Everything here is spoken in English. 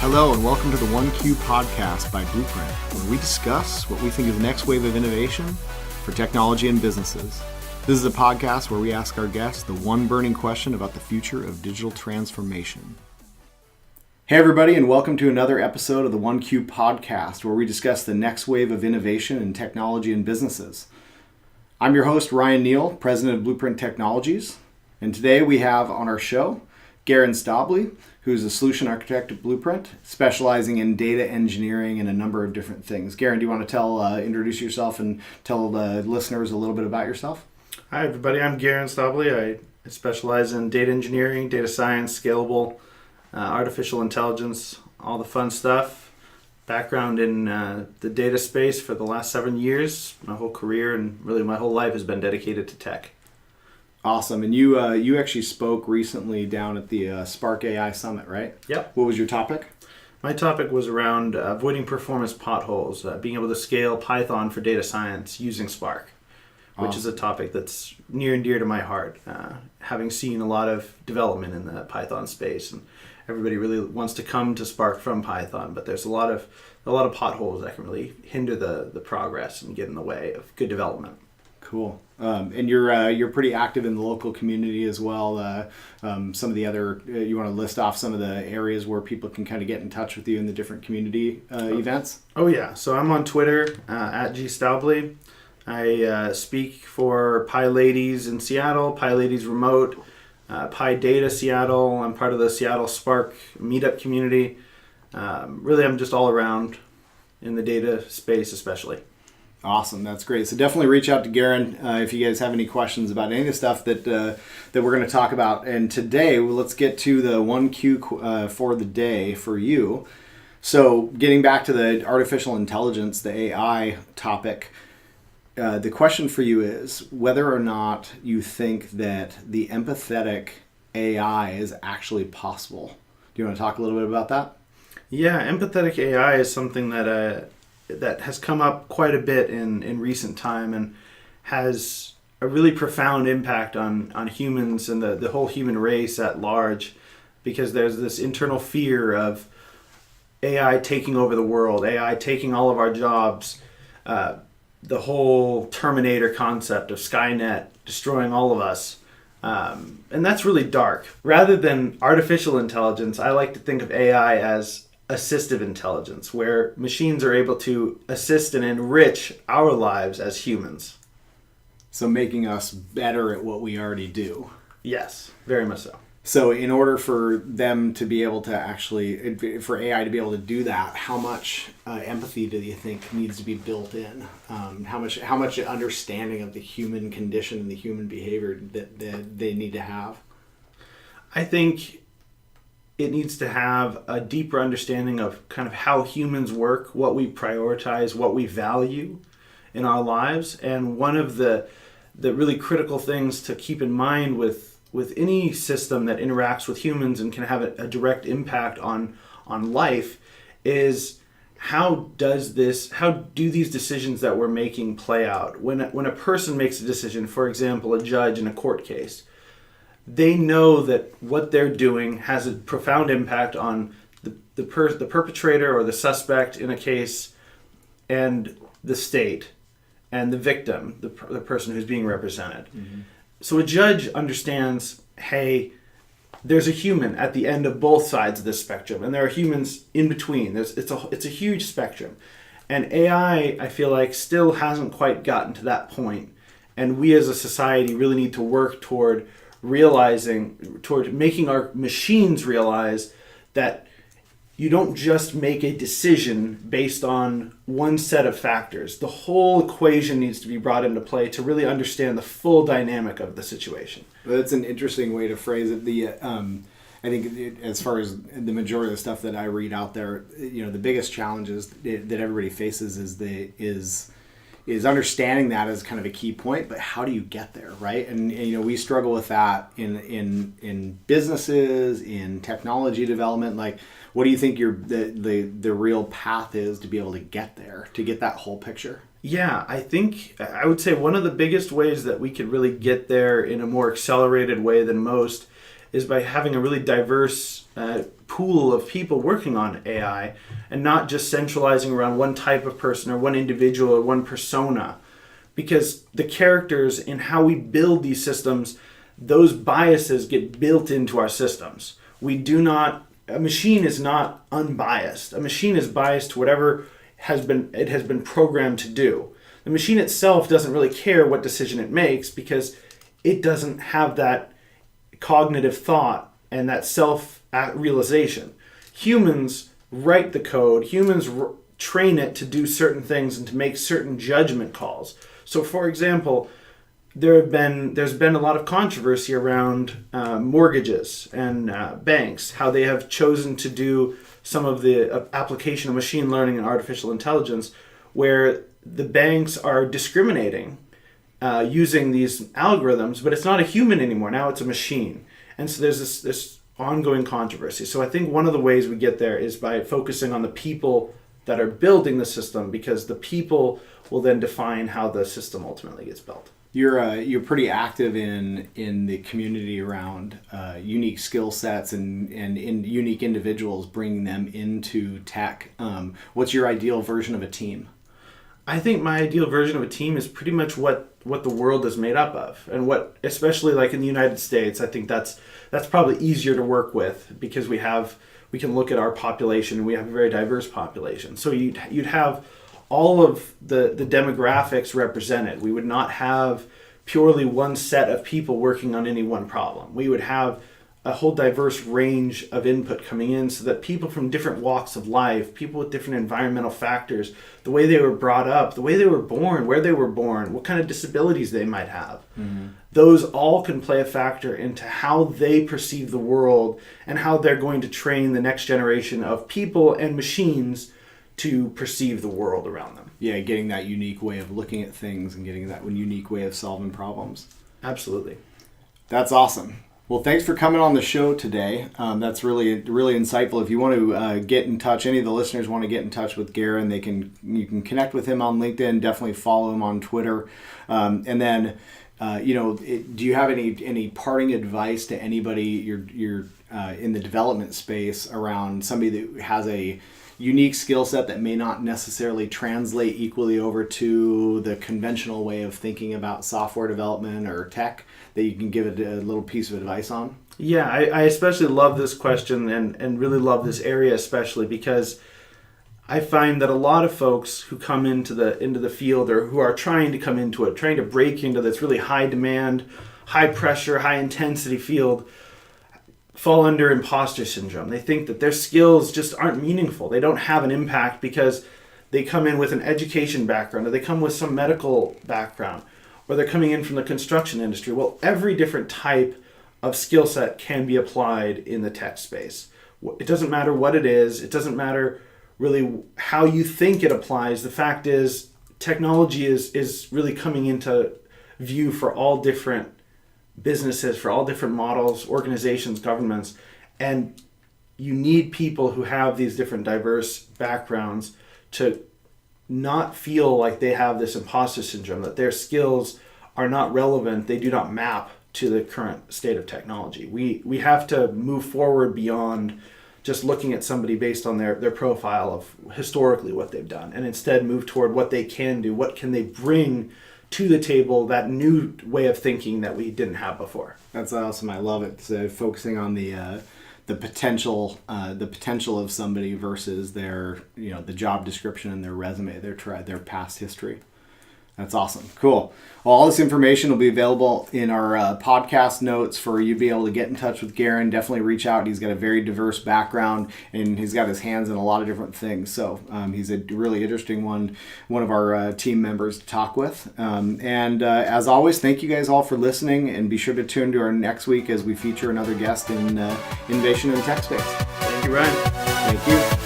Hello and welcome to the 1Q podcast by Blueprint, where we discuss what we think is the next wave of innovation for technology and businesses. This is a podcast where we ask our guests the one burning question about the future of digital transformation. Hey everybody, and welcome to another episode of the 1Q podcast, where we discuss the next wave of innovation in technology and businesses. I'm your host, Ryan Neal, president of Blueprint Technologies, and today we have on our show Garren Staubli, who's a solution architect at Blueprint, specializing in data engineering and a number of different things. Garren, do you want to introduce yourself and tell the listeners a little bit about yourself? Hi everybody, I'm Garren Staubli. I specialize in data engineering, data science, scalable, artificial intelligence, all the fun stuff. Background in the data space for the last 7 years. My whole career and really my whole life has been dedicated to tech. Awesome. And you actually spoke recently down at the Spark AI Summit, right? Yep. What was your topic? My topic was around avoiding performance potholes, being able to scale Python for data science using Spark, which is a topic that's near and dear to my heart, having seen a lot of development in the Python space. And everybody really wants to come to Spark from Python, but there's a lot of potholes that can really hinder the progress and get in the way of good development. Cool. And you're pretty active in the local community as well. Some of the other, you want to list off some of the areas where people can kind of get in touch with you in the different community events? Oh yeah. So I'm on Twitter at @gstaubli. I speak for Pi Ladies in Seattle, Pi Ladies Remote, Pi Data Seattle. I'm part of the Seattle Spark meetup community. Really, I'm just all around in the data space, especially. Awesome, that's great. So definitely reach out to Garren if you guys have any questions about any of the stuff that we're going to talk about. And today, let's get to the 1Q for the day for you. So getting back to the artificial intelligence, the AI topic, the question for you is whether or not you think that the empathetic AI is actually possible. Do you want to talk a little bit about that? Yeah, empathetic AI is something that has come up quite a bit in recent time and has a really profound impact on humans and the whole human race at large, because there's this internal fear of AI taking over the world, AI taking all of our jobs, the whole Terminator concept of Skynet destroying all of us. And that's really dark. Rather than artificial intelligence, I like to think of AI as assistive intelligence, where machines are able to assist and enrich our lives as humans. So making us better at what we already do. Yes, very much so. So in order for them to be able to actually, for AI to be able to do that, how much empathy do you think needs to be built in? How much understanding of the human condition and the human behavior that they need to have? I think it needs to have a deeper understanding of kind of how humans work, what we prioritize, what we value in our lives. And one of the really critical things to keep in mind with any system that interacts with humans and can have a direct impact on life is how do these decisions that we're making play out? When a person makes a decision, for example, a judge in a court case, they know that what they're doing has a profound impact on the perpetrator or the suspect in a case, and the state, and the victim, the person who's being represented. Mm-hmm. So a judge understands, hey, there's a human at the end of both sides of this spectrum, and there are humans in between. It's a huge spectrum. And AI, I feel like, still hasn't quite gotten to that point. And we as a society really need to work toward making our machines realize that you don't just make a decision based on one set of factors. The whole equation needs to be brought into play to really understand the full dynamic of the situation. Well, that's an interesting way to phrase it. I think as far as the majority of the stuff that I read out there, the biggest challenges that everybody faces is understanding that as kind of a key point, but how do you get there, right? And we struggle with that in businesses, in technology development. Like, what do you think the real path is to be able to get there, to get that whole picture? Yeah, I would say one of the biggest ways that we could really get there in a more accelerated way than most is by having a really diverse pool of people working on AI, and not just centralizing around one type of person or one individual or one persona. Because the characters in how we build these systems, those biases get built into our systems. A machine is not unbiased. A machine is biased to whatever it has been programmed to do. The machine itself doesn't really care what decision it makes because it doesn't have that cognitive thought and that self-realization. Humans write the code. Humans train it to do certain things and to make certain judgment calls. So, for example, there's been a lot of controversy around mortgages and banks, how they have chosen to do some of the application of machine learning and artificial intelligence, where the banks are discriminating using these algorithms, but it's not a human anymore. Now it's a machine. And so there's this ongoing controversy. So I think one of the ways we get there is by focusing on the people that are building the system, because the people will then define how the system ultimately gets built. You're pretty active in the community around unique skill sets and unique individuals, bringing them into tech. What's your ideal version of a team? I think my ideal version of a team is pretty much what the world is made up of, and what, especially like in the United States, I think that's probably easier to work with because we can look at our population and we have a very diverse population. So you'd have all of the demographics represented. We would not have purely one set of people working on any one problem. We would have a whole diverse range of input coming in so that people from different walks of life, people with different environmental factors, the way they were brought up, the way they were born, where they were born, what kind of disabilities they might have, those all can play a factor into how they perceive the world and how they're going to train the next generation of people and machines to perceive the world around them. Yeah, getting that unique way of looking at things and getting that unique way of solving problems. Absolutely. That's awesome. Well, thanks for coming on the show today. That's really, really insightful. If you want to get in touch, any of the listeners want to get in touch with Garren, you can connect with him on LinkedIn. Definitely follow him on Twitter. And then, do you have any parting advice to anybody you're in the development space around somebody that has a unique skill set that may not necessarily translate equally over to the conventional way of thinking about software development or tech, that you can give it a little piece of advice on? Yeah, I especially love this question and really love this area, especially because I find that a lot of folks who come into the field, or who are trying to come into it, trying to break into this really high demand, high pressure, high intensity field, fall under imposter syndrome. They think that their skills just aren't meaningful. They don't have an impact because they come in with an education background, or they come with some medical background, or they're coming in from the construction industry. Well, every different type of skill set can be applied in the tech space. It doesn't matter what it is. It doesn't matter really how you think it applies. The fact is, technology is really coming into view for all different businesses, for all different models, organizations, governments, and you need people who have these different diverse backgrounds to not feel like they have this imposter syndrome, that their skills are not relevant, they do not map to the current state of technology. We have to move forward beyond just looking at somebody based on their profile of historically what they've done, and instead move toward what they can do, what can they bring to the table, that new way of thinking that we didn't have before. That's awesome. I love it. So focusing on the potential of somebody versus their the job description and their resume, their past history. That's awesome. Cool. Well, all this information will be available in our podcast notes for you to be able to get in touch with Garren. Definitely reach out. He's got a very diverse background, and he's got his hands in a lot of different things. So he's a really interesting one of our team members to talk with. As always, thank you guys all for listening, and be sure to tune to our next week as we feature another guest in innovation in the tech space. Thank you, Ryan. Thank you.